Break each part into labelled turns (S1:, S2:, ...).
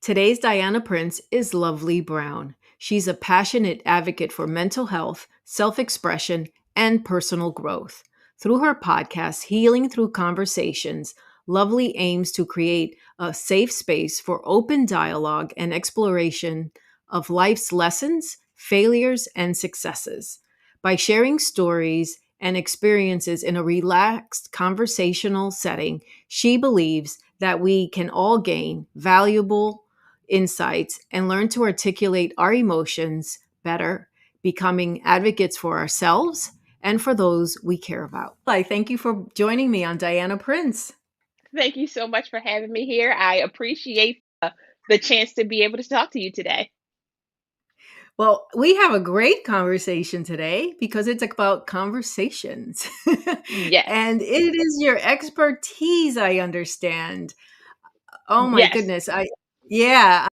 S1: Today's Diana Prince is Loveli Brown. She's a passionate advocate for mental health, self expression, and personal growth. Through her podcast, Healing Through Conversations, Lovely aims to create a safe space for open dialogue and exploration of life's lessons, failures, and successes. By sharing stories and experiences in a relaxed conversational setting, she believes that we can all gain valuable insights and learn to articulate our emotions better, becoming advocates for ourselves and for those we care about. I thank you for joining me on Diana Prince.
S2: Thank you so much for having me here. I appreciate the chance to be able to talk to you today.
S1: Well, we have a great conversation today because it's about conversations.
S2: Yes.
S1: And it is your expertise, I understand. Oh my
S2: Yes.
S1: goodness.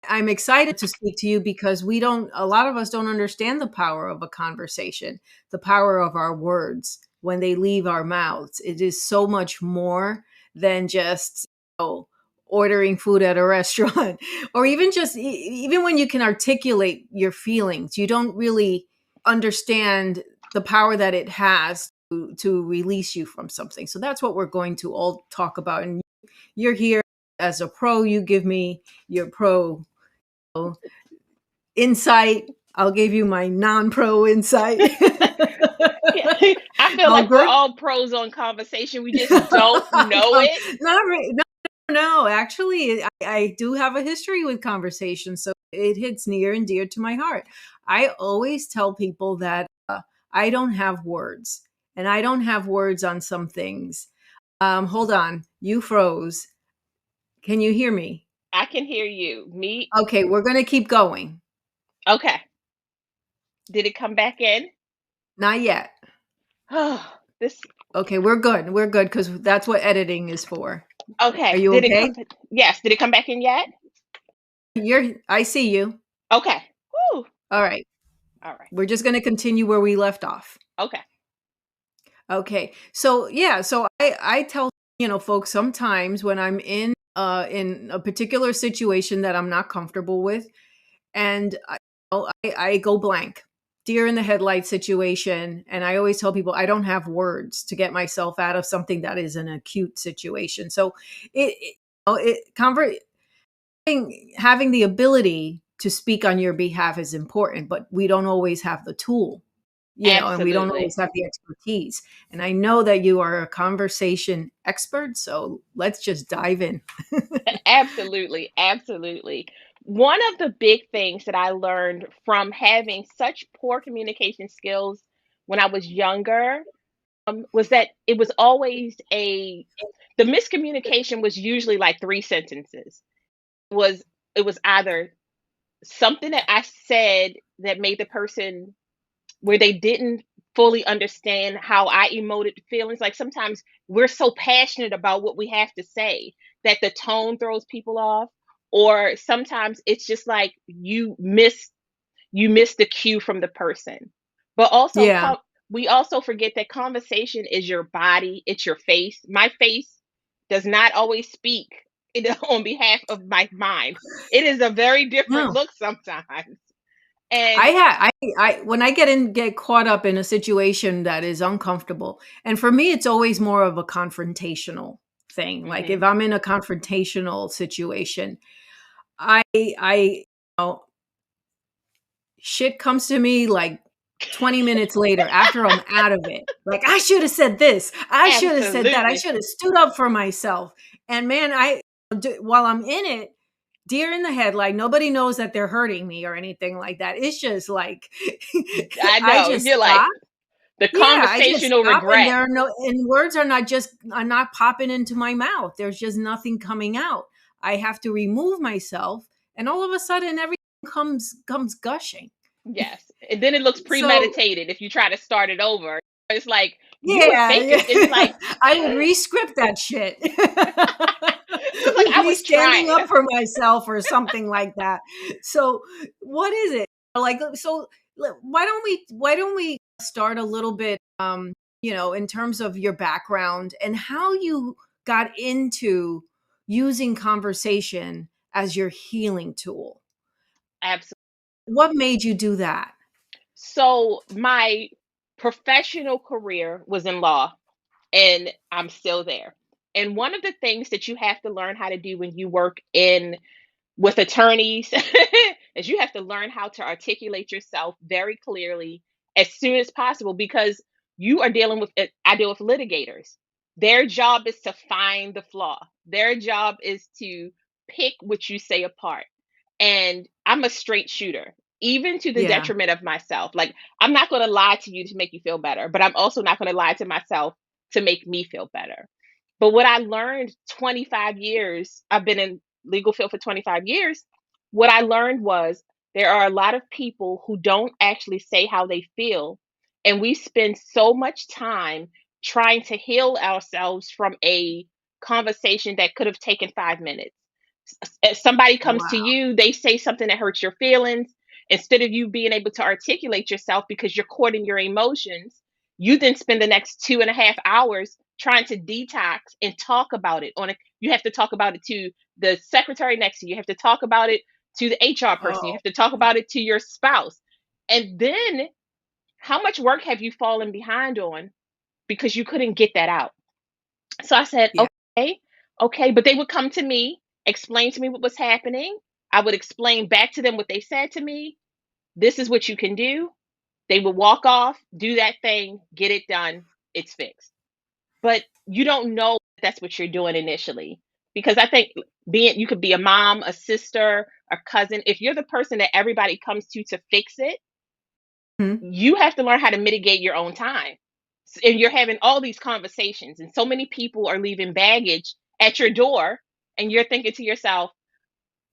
S1: I'm excited to speak to you because a lot of us don't understand the power of a conversation, the power of our words when they leave our mouths. It is so much more than just ordering food at a restaurant or even even when you can articulate your feelings, you don't really understand the power that it has to release you from something. So that's what we're going to all talk about. And you're here as a pro. You give me your pro insight. I'll give you my non-pro insight.
S2: Yeah. I feel
S1: All
S2: like we're
S1: good?
S2: all pros on conversation. We just don't know it.
S1: Not really. No. Actually, I do have a history with conversation, so it hits near and dear to my heart. I always tell people that I don't have words, and I don't have words on some things. Hold on. You froze. Can you hear me?
S2: I can hear you. Me.
S1: Okay, we're going to keep going.
S2: Okay. Did it come back in?
S1: Not yet.
S2: Oh, this.
S1: Okay, we're good. We're good because that's what editing is for. Are
S2: Okay.
S1: you
S2: Did it
S1: okay?
S2: come? Yes. Did it come back in yet?
S1: I see you.
S2: Okay. Whew.
S1: All right.
S2: All right.
S1: We're just going to continue where we left off.
S2: Okay.
S1: Okay. So I tell, folks sometimes when I'm in a particular situation that I'm not comfortable with and I go blank. Deer in the headlight situation, and I always tell people I don't have words to get myself out of something that is an acute situation. So having the ability to speak on your behalf is important, but we don't always have the tool, and we don't
S2: Absolutely.
S1: always have the expertise. And I know that you are a conversation expert, so let's just dive in.
S2: Absolutely, absolutely. One of the big things that I learned from having such poor communication skills when I was younger was that it was always the miscommunication was usually like three sentences. Was it was either something that I said that made the person where they didn't fully understand how I emoted feelings. Like sometimes we're so passionate about what we have to say that the tone throws people off. Or sometimes it's just like you miss the cue from the person. But also
S1: Yeah.
S2: we also forget that conversation is your body, it's your face. My face does not always speak on behalf of my mind. It is a very different
S1: No.
S2: look sometimes. And
S1: I when I get caught up in a situation that is uncomfortable, and for me, it's always more of a confrontational thing. Like
S2: mhm.
S1: if I'm in a confrontational situation, I shit comes to me like 20 minutes later after I'm out of it. Like I should have said this. I should have said that. I
S2: Absolutely.
S1: should have stood up for myself. And man, while I'm in it, deer in the headlight, nobody knows that they're hurting me or anything like that. It's just like
S2: I
S1: I
S2: know.
S1: just
S2: You're like
S1: stop.
S2: the
S1: Yeah, I just
S2: conversational
S1: stop and
S2: regret.
S1: words are not popping into my mouth. There's just nothing coming out. I have to remove myself and all of a sudden everything comes gushing.
S2: Yes. And then it looks
S1: So
S2: premeditated if you try to start it over. It's like you were
S1: yeah,
S2: thinking it's
S1: yeah.
S2: like
S1: I would re-script that shit.
S2: it's like I
S1: Me
S2: was
S1: standing
S2: trying.
S1: up for myself or something like that. So, what is it? Like, so why don't we start a little bit, in terms of your background and how you got into using conversation as your healing tool.
S2: Absolutely.
S1: What made you do that?
S2: So my professional career was in law, and I'm still there. And one of the things that you have to learn how to do when you work in with attorneys is you have to learn how to articulate yourself very clearly as soon as possible, because you are dealing with I deal with litigators. Their job is to find the flaw. Their job is to pick what you say apart. And I'm a straight shooter, even to the
S1: Yeah.
S2: detriment of myself. Like, I'm not going to lie to you to make you feel better, but I'm also not going to lie to myself to make me feel better. But what I learned 25 years, I've been in legal field for 25 years, what I learned was there are a lot of people who don't actually say how they feel, and we spend so much time trying to heal ourselves from a conversation that could have taken 5 minutes. If somebody comes to
S1: Wow.
S2: you, they say something that hurts your feelings. Instead of you being able to articulate yourself because you're caught in your emotions, you then spend the next 2.5 hours trying to detox and talk about it. You have to talk about it to the secretary next to you. You have to talk about it to the HR person. You
S1: Oh,
S2: have to talk about it to your spouse. And then how much work have you fallen behind on because you couldn't get that out? So I said,
S1: yeah.
S2: okay, okay. But they would come to me, explain to me what was happening. I would explain back to them what they said to me. This is what you can do. They would walk off, do that thing, get it done. It's fixed. But you don't know that's what you're doing initially. Because I think you could be a mom, a sister, a cousin. If you're the person that everybody comes to fix it,
S1: Mhm.
S2: you have to learn how to mitigate your own time. And you're having all these conversations, and so many people are leaving baggage at your door, and you're thinking to yourself,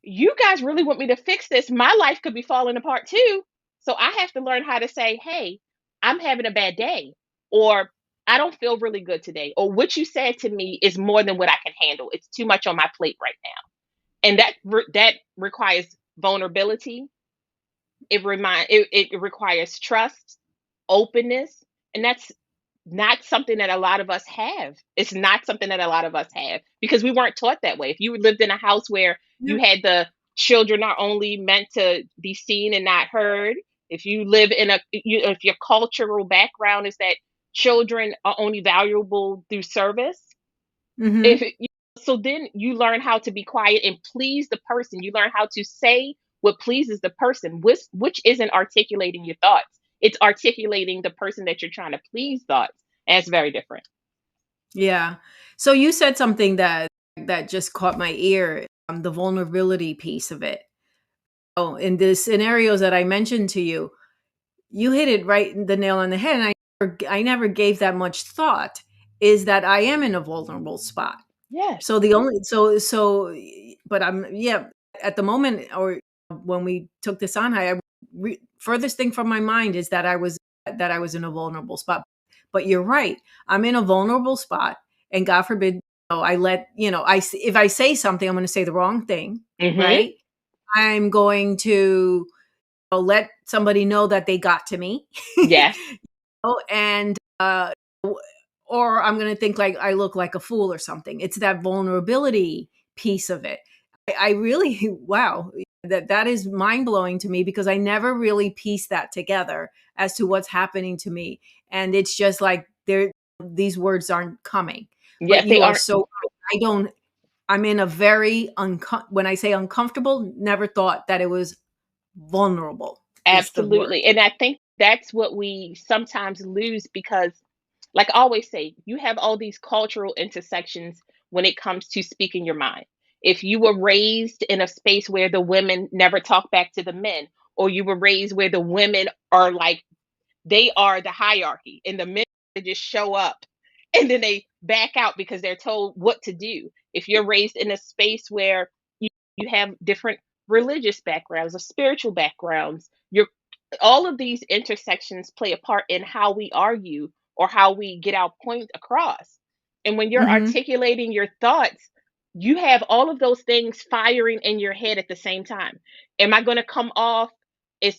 S2: you guys really want me to fix this? My life could be falling apart too. So I have to learn how to say, hey, I'm having a bad day, or I don't feel really good today, or what you said to me is more than what I can handle. It's too much on my plate right now. And that requires vulnerability. It requires trust, openness, and that's not something that a lot of us have. It's not something that a lot of us have because we weren't taught that way. If you lived in a house where
S1: Yeah.
S2: you had the children are only meant to be seen and not heard, if you live in if your cultural background is that children are only valuable through service, if
S1: Mhm.
S2: it- you- so then you learn how to be quiet and please the person. You learn how to say what pleases the person, which isn't articulating your thoughts. It's articulating the person that you're trying to please thoughts. And it's very different.
S1: Yeah. So you said something that just caught my ear, the vulnerability piece of it. Oh, in the scenarios that I mentioned to you, you hit it right the nail on the head, and I never gave that much thought, is that I am in a vulnerable spot.
S2: Yes.
S1: So the only so but I'm yeah, at the moment, or when we took this on, furthest thing from my mind is that I was in a vulnerable spot. But you're right. I'm in a vulnerable spot, and God forbid, I let, if I say something, I'm going to say the wrong thing,
S2: Mm-hmm.
S1: right? I'm going to let somebody know that they got to me.
S2: Yes.
S1: And or I'm going to think like I look like a fool or something. It's that vulnerability piece of it. I really, wow, that is mind blowing to me, because I never really pieced that together as to what's happening to me. And it's just like these words aren't coming. But
S2: Yes, they
S1: you are
S2: aren't.
S1: so right. I'm in a very, when I say uncomfortable, never thought that it was vulnerable is the word.
S2: Absolutely. And I think that's what we sometimes lose because, like I always say, you have all these cultural intersections when it comes to speaking your mind. If you were raised in a space where the women never talk back to the men, or you were raised where the women are like, they are the hierarchy and the men just show up and then they back out because they're told what to do. If you're raised in a space where you have different religious backgrounds or spiritual backgrounds, you're all of these intersections play a part in how we argue or how we get our point across. And when you're
S1: Mhm.
S2: articulating your thoughts, you have all of those things firing in your head at the same time. Am I going to come off as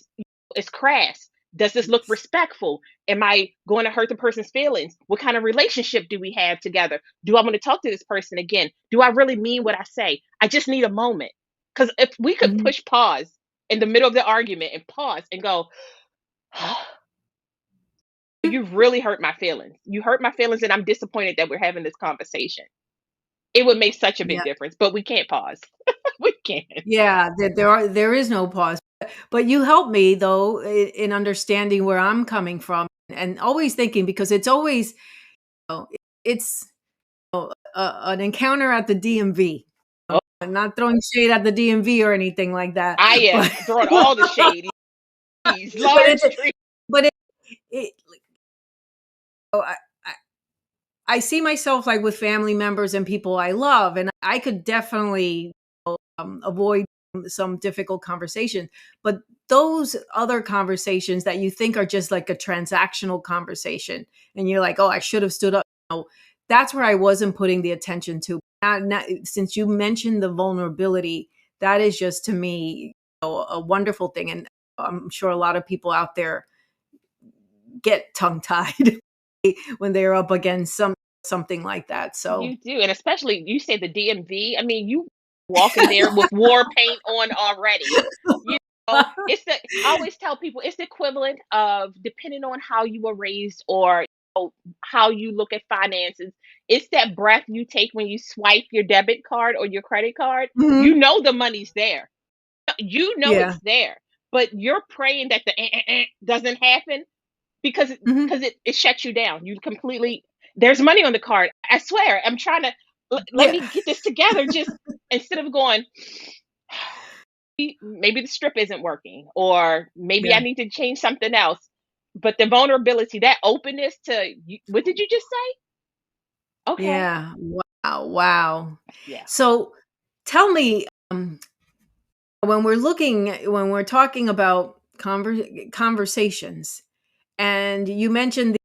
S2: crass? Does this look respectful? Am I going to hurt the person's feelings? What kind of relationship do we have together? Do I want to talk to this person again? Do I really mean what I say? I just need a moment. Because if we could
S1: Mhm.
S2: push pause in the middle of the argument and pause and go, you've really hurt my feelings. You hurt my feelings, and I'm disappointed that we're having this conversation. It would make such a big
S1: Yeah.
S2: difference, but we can't pause. We can't.
S1: Yeah, there is no pause. But you help me though in understanding where I'm coming from and always thinking because it's always oh, it's an encounter at the DMV.
S2: Oh,
S1: I'm not throwing shade at the DMV or anything like that,
S2: I
S1: but
S2: am throwing all the shade. These
S1: but
S2: large
S1: it's
S2: trees.
S1: but it oh, I see myself like with family members and people I love, and I could definitely avoid some difficult conversation. But those other conversations that you think are just like a transactional conversation, and you're like, oh, I should have stood up. That's where I wasn't putting the attention to. Since you mentioned the vulnerability, that is just to me a wonderful thing. And I'm sure a lot of people out there get tongue tied when they're up against something like that. So,
S2: You do, and especially you say the DMV. I mean, you walking there with war paint on already. You it's the I always tell people it's the equivalent of depending on how you were raised or how you look at finances. It's that breath you take when you swipe your debit card or your credit card. You
S1: mhm,
S2: know the money's there. You know
S1: yeah,
S2: it's there, but you're praying that the doesn't happen because
S1: mhm,
S2: it shuts you down. You completely there's money on the card. I swear, I'm trying to let
S1: yeah,
S2: me get this together. Just instead of going, maybe the strip isn't working, or maybe I
S1: yeah,
S2: need to change something else. But the vulnerability, that openness to what did you just say? Okay,
S1: yeah. Wow, wow.
S2: yeah,
S1: So, tell me, when we're talking about conversations, and you mentioned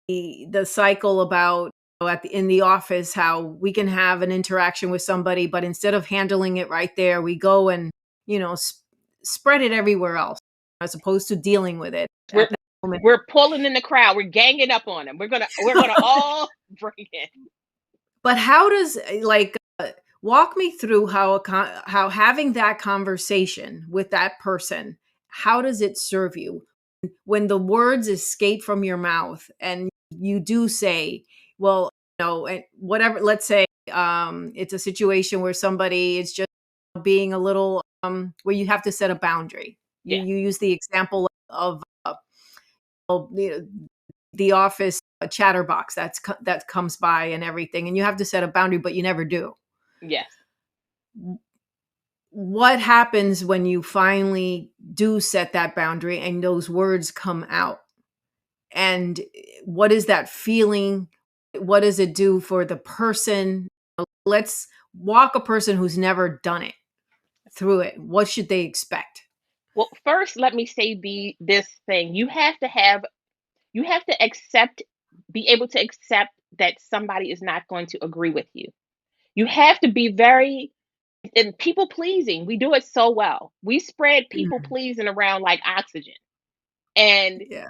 S1: the cycle about at in the office how we can have an interaction with somebody, but instead of handling it right there, we go and you know spread it everywhere else as opposed to dealing with it
S2: we're
S1: at that moment.
S2: we're pulling in the crowd. We're ganging up on them. We're gonna all bring it.
S1: But how does walk me through how how having that conversation with that person, how does it serve you when the words escape from your mouth and you do say, well, and whatever, let's say it's a situation where somebody is just being a little where you have to set a boundary. You
S2: Yeah,
S1: you use the example of the office chatterbox that comes by and everything, and you have to set a boundary, but you never do.
S2: yes.
S1: What happens when you finally do set that boundary and those words come out? And what is that feeling? What does it do for the person? Let's walk a person who's never done it through it. What should they expect?
S2: Well, first, let me say this thing. You have to accept, be able to accept that somebody is not going to agree with you. You have to be very and people pleasing. We do it so well. We spread people
S1: Mm,
S2: pleasing around like oxygen. And
S1: yeah.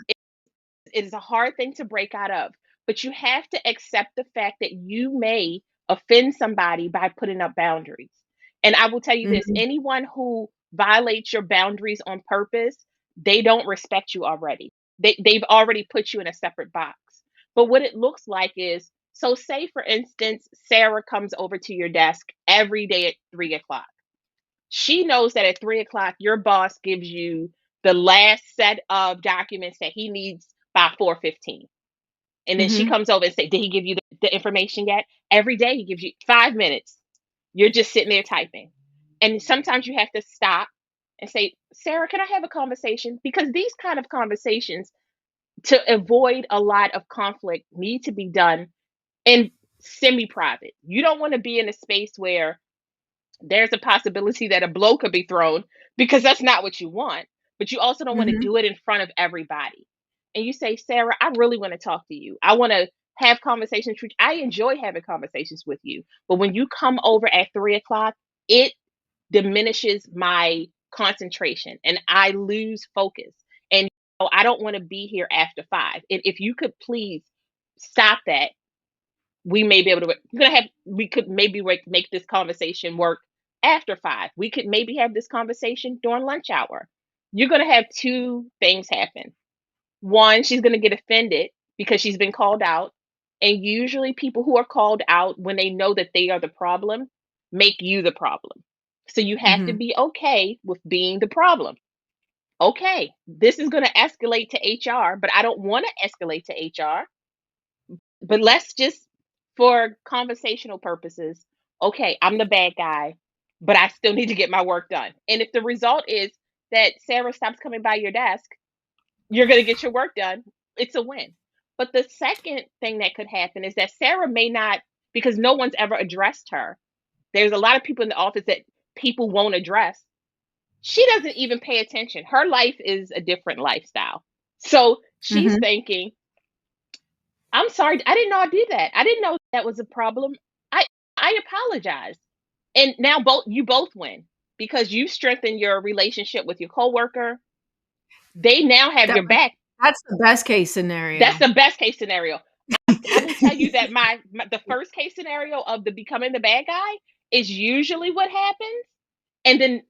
S2: it is a hard thing to break out of. But you have to accept the fact that you may offend somebody by putting up boundaries. And I will tell you this,
S1: Mhm,
S2: anyone who violates your boundaries on purpose, they don't respect you already. They've already put you in a separate box. But what it looks like is so, say for instance, Sarah comes over to your desk every day at 3 o'clock. She knows that at 3 o'clock, your boss gives you the last set of documents that he needs by 4:15. And then she
S1: mhm,
S2: comes over and say, did he give you the information yet? Every day he gives you 5 minutes. You're just sitting there typing. And sometimes you have to stop and say, Sarah, can I have a conversation? Because these kind of conversations, to avoid a lot of conflict, need to be done in semi private. You don't want to be in a space where there's a possibility that a blow could be thrown because that's not what you want. But you also don't want to
S1: mhm,
S2: do it in front of everybody. And you say, Sarah, I really want to talk to you. I want to have conversations with you. I enjoy having conversations with you. But when you come over at 3 o'clock, it diminishes my concentration and I lose focus. And I don't want to be here after 5. And if you could please stop that, we may be able to we're gonna have we could maybe make this conversation work after 5. We could maybe have this conversation during lunch hour. You're going to have two things happen. One, she's going to get offended because she's been called out. And usually, people who are called out, when they know that they are the problem, make you the problem. So you have to
S1: Hmm.
S2: be okay with being the problem. Okay, this is going to escalate to HR, but I don't want to escalate to HR. But let's just, for conversational purposes, okay, I'm the bad guy, but I still need to get my work done. And if the result is that Sarah stops coming by your desk, you're going to get your work done. It's a win. But the second thing that could happen is that Sarah may not, because no one's ever addressed her. There's a lot of people in the office that people won't address. She doesn't even pay attention. Her life is a different lifestyle. So she's
S1: Hmm.
S2: thinking, I'm sorry, I didn't know I did that. I didn't know that was a problem. I I apologize. And now both win because you strengthen your relationship with your coworker. They now have
S1: That
S2: your back.
S1: that's the best case
S2: That's
S1: scenario.
S2: the best case scenario. I will tell you that my the first case scenario of the becoming the bad guy is usually what happens, and then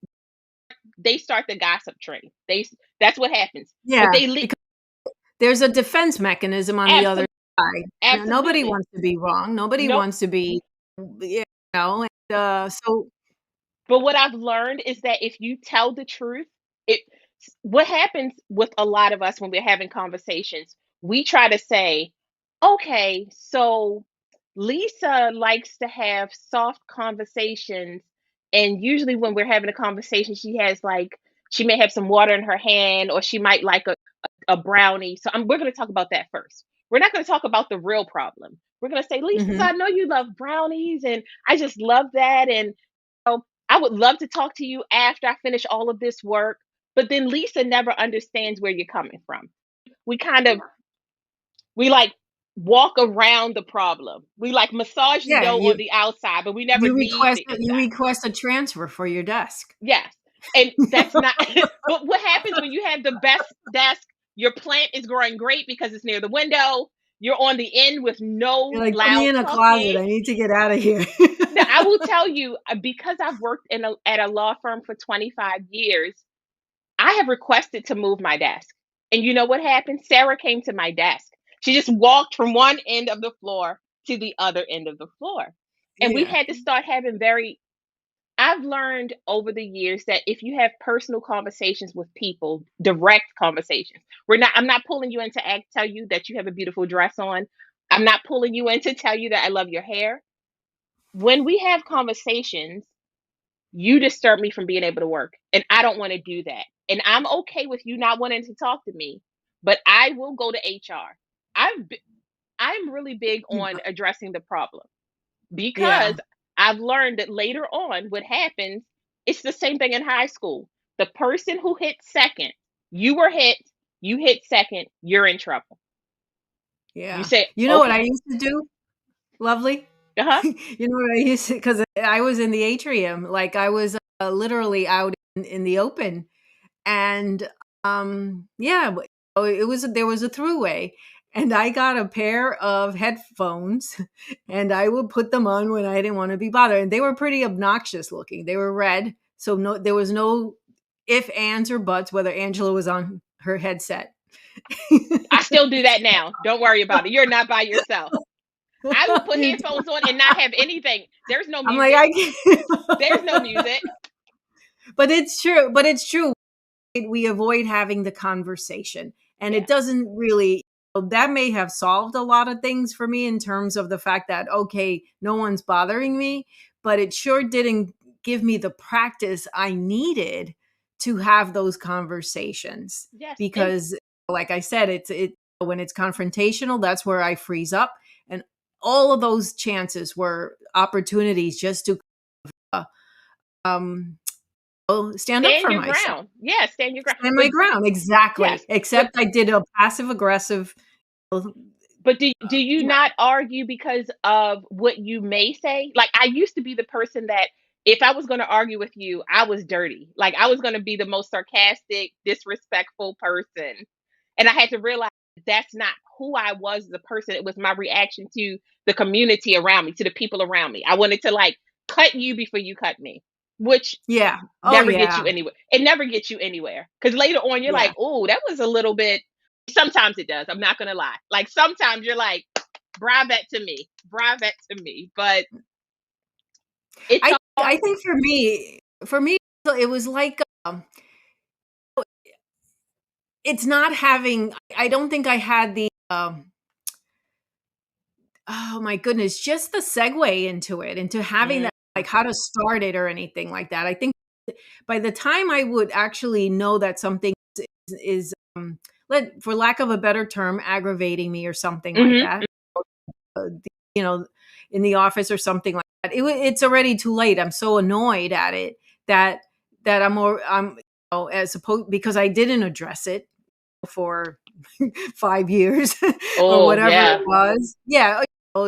S2: they start the gossip train. That's what happens. But
S1: Yeah,
S2: they
S1: because there's a defense mechanism on the other
S2: absolutely,
S1: side. Nobody
S2: absolutely.
S1: wants to be wrong. Nobody
S2: Nope.
S1: wants to be, and, so
S2: But what I've learned is that if you tell the truth, it what happens with a lot of us when we're having conversations, we try to say, okay, so Lisa likes to have soft conversations. And usually when we're having a conversation, she may have some water in her hand, or she might like a brownie. So we're going to talk about that first. We're not going to talk about the real problem. We're going to say, Lisa,
S1: mhm.
S2: I know you love brownies, and I just love that. And I would love to talk to you after I finish all of this work. But then Lisa never understands where you're coming from. We kind of, we like walk around the problem. We like massage the
S1: Yeah,
S2: dough on the outside, but we never leave the
S1: you
S2: inside.
S1: request a transfer for your desk.
S2: Yes. And that's not, but what happens when you have the best desk? Your plant is growing great because it's near the window. You're on the end with
S1: You're
S2: no
S1: like, "Put me
S2: loud
S1: in a closet.
S2: talking.
S1: I need to get out of here."
S2: Now, I will tell you, because I've worked at a law firm for 25 years, I have requested to move my desk. And you know what happened? Sarah came to my desk. She just walked from one end of the floor to the other end of the floor. And we
S1: Yeah,
S2: had to start having very, I've learned over the years that if you have personal conversations with people, direct conversations, I'm not pulling you in to tell you that you have a beautiful dress on. I'm not pulling you in to tell you that I love your hair. When we have conversations, you disturb me from being able to work. And I don't want to do that. And I'm okay with you not wanting to talk to me, but I will go to HR. I've b- I'm really big on addressing the problem because
S1: yeah,
S2: I've learned that later on what happens, it's the same thing in high school. The person who hit second, you were hit, you hit second, you're in trouble. You
S1: yeah.
S2: say,
S1: You know what I
S2: okay,
S1: used to do, Lovely?
S2: uh-huh.
S1: You know what I used to, because I was in the atrium, like, I was, literally out in the open, and, yeah, it was there was a throughway, and I got a pair of headphones, and I would put them on when I didn't wanna be bothered, and they were pretty obnoxious looking. They were red, so there was no if, ands, or buts whether Angela was on her headset.
S2: I still do that now. Don't worry about it. You're not by yourself. I will put
S1: You
S2: headphones on and not have anything. There's no
S1: I'm like,
S2: music.
S1: "I
S2: There's no
S1: can't."
S2: music.
S1: But it's true. We avoid having the conversation, and
S2: Yeah.
S1: it doesn't really, that may have solved a lot of things for me in terms of the fact that, okay, no one's bothering me, but it sure didn't give me the practice I needed to have those conversations.
S2: Yes. And
S1: Because like I said, it when it's confrontational, that's where I freeze up, and all of those chances were opportunities just to, uh, um stand up
S2: stand
S1: for
S2: your
S1: myself.
S2: ground. Yeah, stand your ground.
S1: Stand my ground,
S2: Yes,
S1: exactly,
S2: but
S1: except I did a passive aggressive,
S2: do you
S1: yeah,
S2: not argue because of what you may say? Like I used to be the person that if I was going to argue with you, I was dirty. Like I was going to be the most sarcastic, disrespectful person. And I had to realize that's not who I was as a person. It was my reaction to the community around me, to the people around me. I wanted to like cut you before you cut me. which
S1: Yeah. Oh,
S2: never gets you
S1: yeah.
S2: anywhere. It never gets you anywhere. Because later on, you're
S1: Yeah.
S2: like, oh, that was a little bit. Sometimes it does. I'm not going to lie. Like sometimes you're like, bribe that to me. Bribe that to me. But it's
S1: I
S2: all.
S1: think for me, it was like, it's not having I don't think I had the, oh my goodness, just the segue into it, into having
S2: Mm,
S1: that, like, how to start it or anything like that. I think by the time I would actually know that something is, let for lack of a better term, aggravating me or something like
S2: mhm.
S1: that, you know, in the office or something like that, it's already too late. I'm so annoyed at it that I'm, as opposed, because I didn't address it for 5 years or
S2: Oh,
S1: whatever it
S2: yeah.
S1: was. Yeah,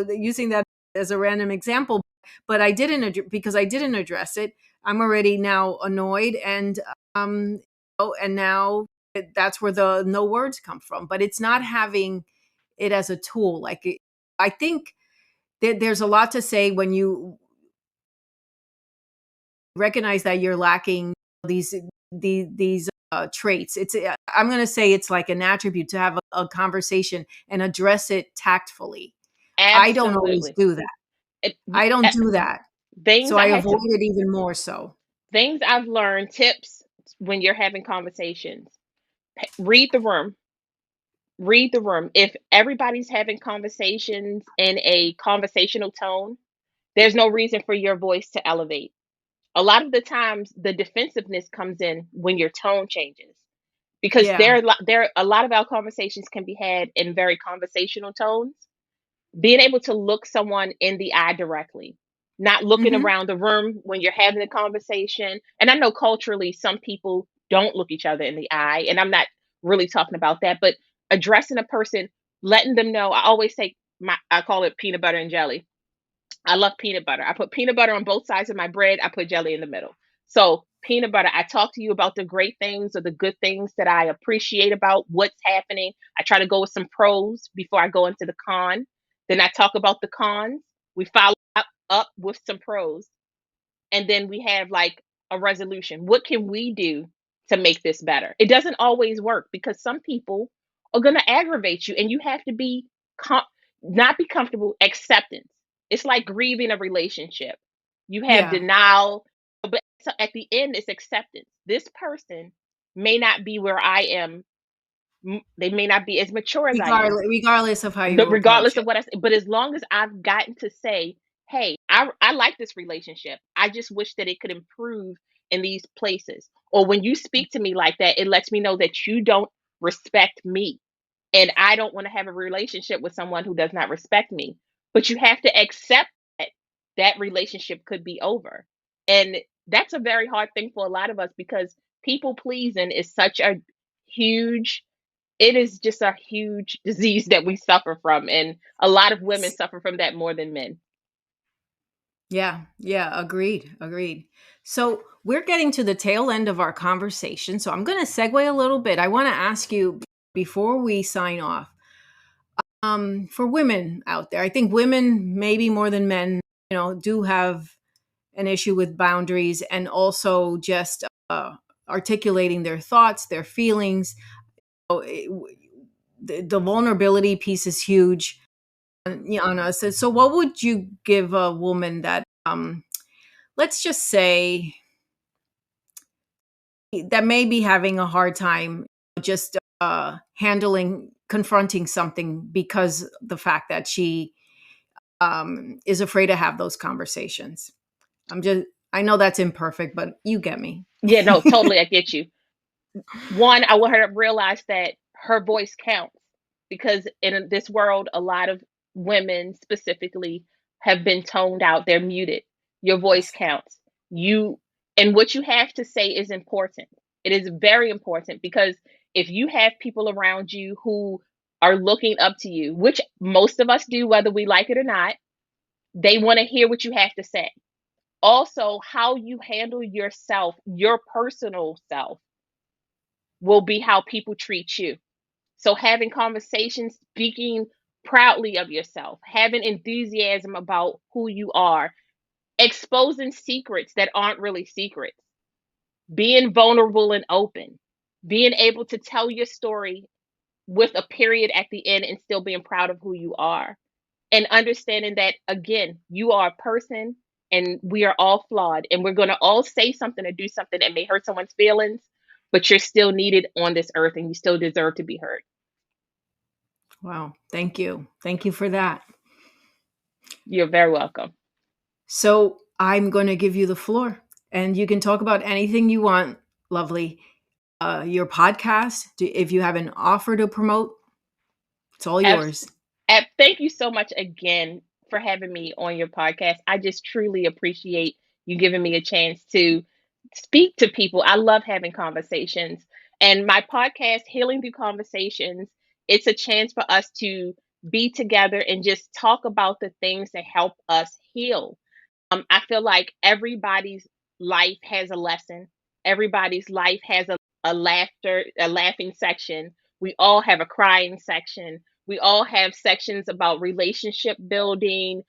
S1: using that as a random example, but I didn't because I didn't address it. I'm already now annoyed, and and now that's where the no words come from. But it's not having it as a tool. Like, I think there's a lot to say when you recognize that you're lacking these traits. I'm going to say it's like an attribute to have a conversation and address it tactfully. I don't always
S2: Absolutely.
S1: do that.
S2: It,
S1: I don't do that.
S2: things
S1: So
S2: I
S1: I
S2: had to,
S1: avoid it even more so.
S2: things I've learned, tips when you're having conversations. Read the room. Read the room. If everybody's having conversations in a conversational tone, there's no reason for your voice to elevate. A lot of the times, the defensiveness comes in when your tone changes because
S1: Yeah.
S2: there a lot of our conversations can be had in very conversational tones. Being able to look someone in the eye directly, not looking
S1: Mhm.
S2: around the room when you're having a conversation. And I know culturally some people don't look each other in the eye, and I'm not really talking about that, but addressing a person, letting them know. I always say I call it peanut butter and jelly. I love peanut butter. I put peanut butter on both sides of my bread. I put jelly in the middle. So, peanut butter, I talk to you about the great things or the good things that I appreciate about what's happening. I try to go with some pros before I go into the con. Then I talk about the cons. We follow up with some pros, and then we have like a resolution. What can we do to make this better? It doesn't always work because some people are going to aggravate you, and you have to be com- not be comfortable. Acceptance. It's like grieving a relationship. You have
S1: Yeah.
S2: denial, but so at the end, it's acceptance. This person may not be where I am. They may not be as mature as I am,
S1: Regardless of how you approach
S2: regardless of
S1: it.
S2: what I say. But as long as I've gotten to say, hey, I like this relationship. I just wish that it could improve in these places. Or when you speak to me like that, it lets me know that you don't respect me. And I don't want to have a relationship with someone who does not respect me. But you have to accept that that relationship could be over. And that's a very hard thing for a lot of us because people pleasing is such a huge, it is just a huge disease that we suffer from, and a lot of women suffer from that more than men.
S1: Yeah, yeah, agreed, agreed. So we're getting to the tail end of our conversation. So I'm going to segue a little bit. I want to ask you before we sign off, for women out there, I think women, maybe more than men, do have an issue with boundaries and also just articulating their thoughts, their feelings. So the vulnerability piece is huge on us. So what would you give a woman that, let's just say, that may be having a hard time just confronting something because the fact that she is afraid to have those conversations? I know that's imperfect, but you get me.
S2: Yeah, no, totally, I get you. One, I want her to realize that her voice counts because in this world, a lot of women specifically have been toned out. They're muted. Your voice
S1: Yes.
S2: counts. You and what you have to say is important. It is very important because if you have people around you who are looking up to you, which most of us do, whether we like it or not, they want to hear what you have to say. Also, how you handle yourself, your personal self, will be how people treat you. So, having conversations, speaking proudly of yourself, having enthusiasm about who you are, exposing secrets that aren't really secrets, being vulnerable and open, being able to tell your story with a period at the end and still being proud of who you are, and understanding that, again, you are a person and we are all flawed and we're going to all say something or do something that may hurt someone's feelings, but you're still needed on this earth and you still deserve to be heard.
S1: Wow. Thank you. Thank you for that.
S2: You're very welcome.
S1: So I'm going to give you the floor and you can talk about anything you want, Lovely. Your podcast, if you have an offer to promote, it's all
S2: Abs-
S1: yours.
S2: Thank you so much again for having me on your podcast. I just truly appreciate you giving me a chance to speak to people. I love having conversations. And my podcast, Healing Through Conversations, it's a chance for us to be together and just talk about the things that help us heal. I feel like everybody's life has a lesson. Everybody's life has a laughing section. We all have a crying section. We all have sections about relationship building,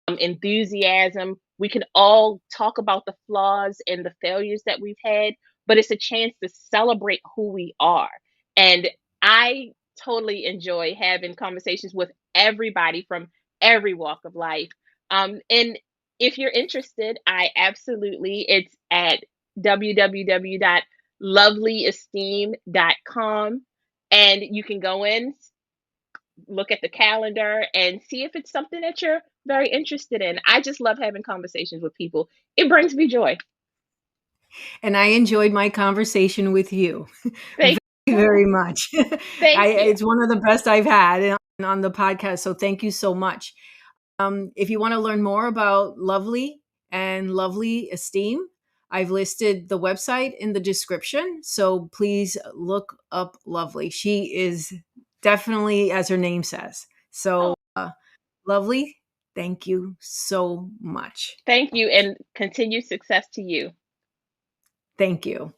S2: enthusiasm. We can all talk about the flaws and the failures that we've had, but it's a chance to celebrate who we are. And I totally enjoy having conversations with everybody from every walk of life. And if you're interested, I absolutely, it's at www.lovelyesteem.com. And you can go in, look at the calendar, and see if it's something that you're very interested in. I just love having conversations with people. It brings me joy.
S1: And I enjoyed my conversation with you very,
S2: Thank
S1: very much.
S2: thank you.
S1: It's one of the best I've had on the podcast. So thank you so much. If you want to learn more about Lovely and Lovely Esteem, I've listed the website in the description. So please look up Lovely. She is definitely, as her name says. So,
S2: Oh,
S1: Lovely, thank you so much.
S2: thank you, and continued success to you.
S1: Thank you.